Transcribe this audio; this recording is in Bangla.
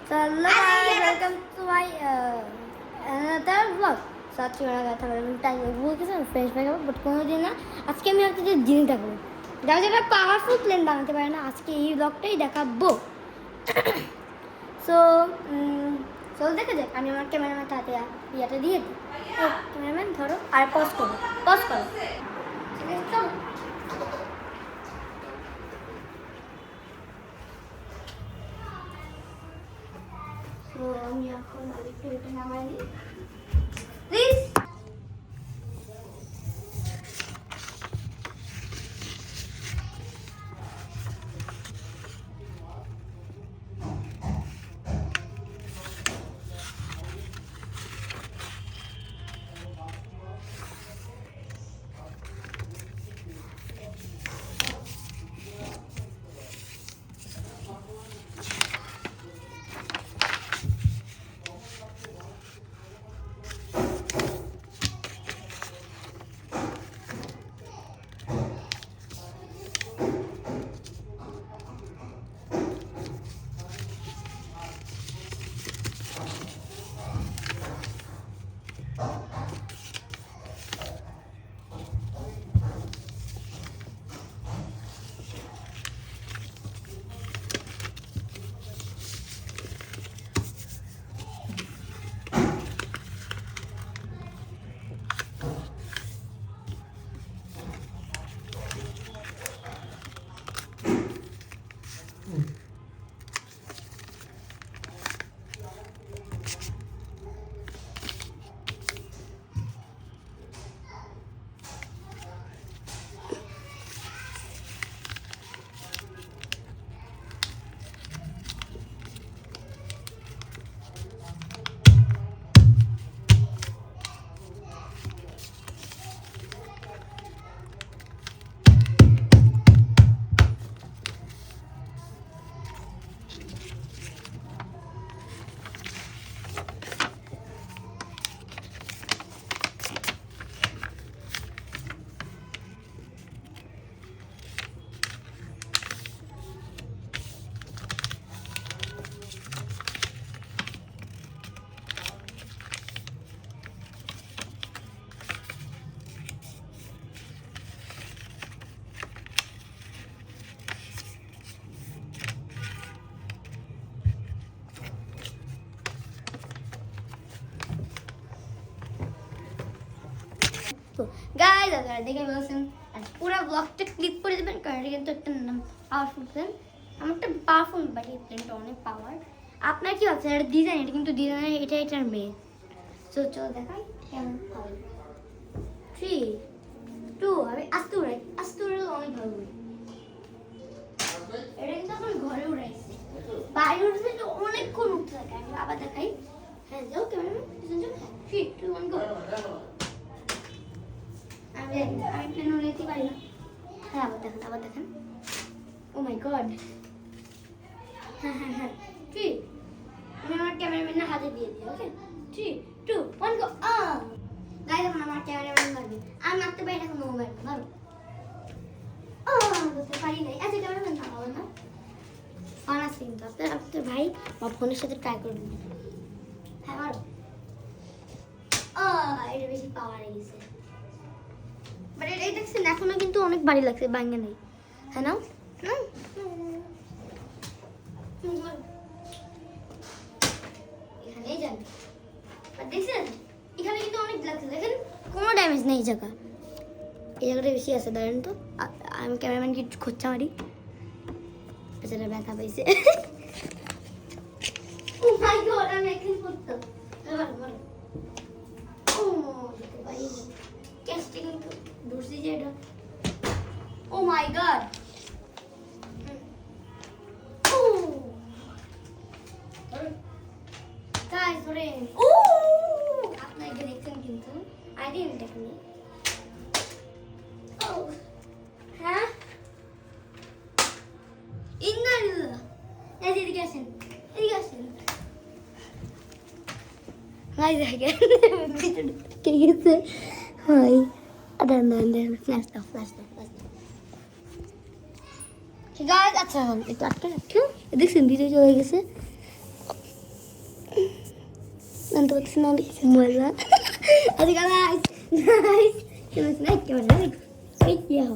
Hello guys, welcome to my another vlog. সাথে ওরা কথা বলবেন তাই বলতেছে ফ্রেশ হয়ে যাবো বাট কোনোদিন না আজকে আমি একটা যে জিনিস দেখাবো যারা যারা পাওয়ারফুল প্লেন বানাতে পারে না আজকে এই ব্লগটাই দেখাবো। সো চল দেখা যাক। আমি আমার ক্যামেরাম্যান হাতে ইয়াটা দিয়ে দিই। ক্যামেরাম্যান ধরো আর পজ করো ঠিক আছে চলো। তো আমি এখন আরেকটু এটা নামাই দিই প্লিজ। তো গাইজ আপনারা দেখে বলছেন আর পুরো ব্লগটা ক্লিক করে দেবেন কারণ এটা কিন্তু একটা পাওয়ারফুল প্লেন। আমার একটা পাওয়ারফুল বাট এই প্লেনটা অনেক পাওয়ার। আপনার কি ভাবছেন এটা ডিজাইন, এটা কিন্তু ডিজাইন এটার মেয়ে। সো চলো দেখাই কেমন হবে। 3 2 আমি আস্তে উড়াই অনেক ভালো উড়াই। এটা কিন্তু আমার ঘরে উড়াইছে, বাইরে উঠছে তো অনেকক্ষণ উঠতে থাকে। আমি আবার দেখাই। হ্যাঁ যাও ক্যামেরাম্যান 3 2 1 গো। আমি প্লেন উড়াইতে পারি না। হ্যাঁ আবার দেখেন ও মাই গড। হ্যাঁ ঠিক। আমি আমার ক্যামেরাম্যানের হাতে দিয়ে দিই। ওকে 3 2 1 গো। গাইস আমার ক্যামেরাম্যান মারবে, আমি মারতে পারি না। কোনো মারবে মারো। বলতে পারি নাই। আচ্ছা ক্যামেরাম্যান থামাবো না। অনার্স কিন্তু আপনার ভাই বা ফোনের সাথে ট্রাই করবেন। হ্যাঁ মারো। এটা বেশি পাওয়ার গেছে বাট এই দেখছেন এখনো কিন্তু অনেক ভারী লাগছে, ভাঙে নেই। হ্যাঁ না এখানেই যান বাট দেখছেন এখানে কিন্তু অনেক লাগছে। দেখেন কোনো ড্যামেজ নেই। এই জায়গাটা বেশি আছে। দাঁড়ান তো আমি ক্যামেরাম্যানকে একটু খোঁচা মারি। পেছনে ব্যথা পাইছে। ও মাই গড আমি একদিন করতাম। ও দেখতে পারি ক্যাস্টে কিন্তু দূরছি যে এটা। ও মাই গড গাইস ধরে আপনারা দেখছেন কিন্তু আই ডিডন্ট টেকনিক। হ্যাঁ ইন্নালিল্লাহ। এদিকে আসেন গাইস দেখেন কে গেছে হাই। দেন ফ্ল্যাশ দাও গাইস। আচ্ছা একটু আটকে রাখো। দেখছেন ভিডিও চলে গেছে। জানতে পারছি না অনেক কিছু মজা আজকে গাইস গাইস কেমন কেমন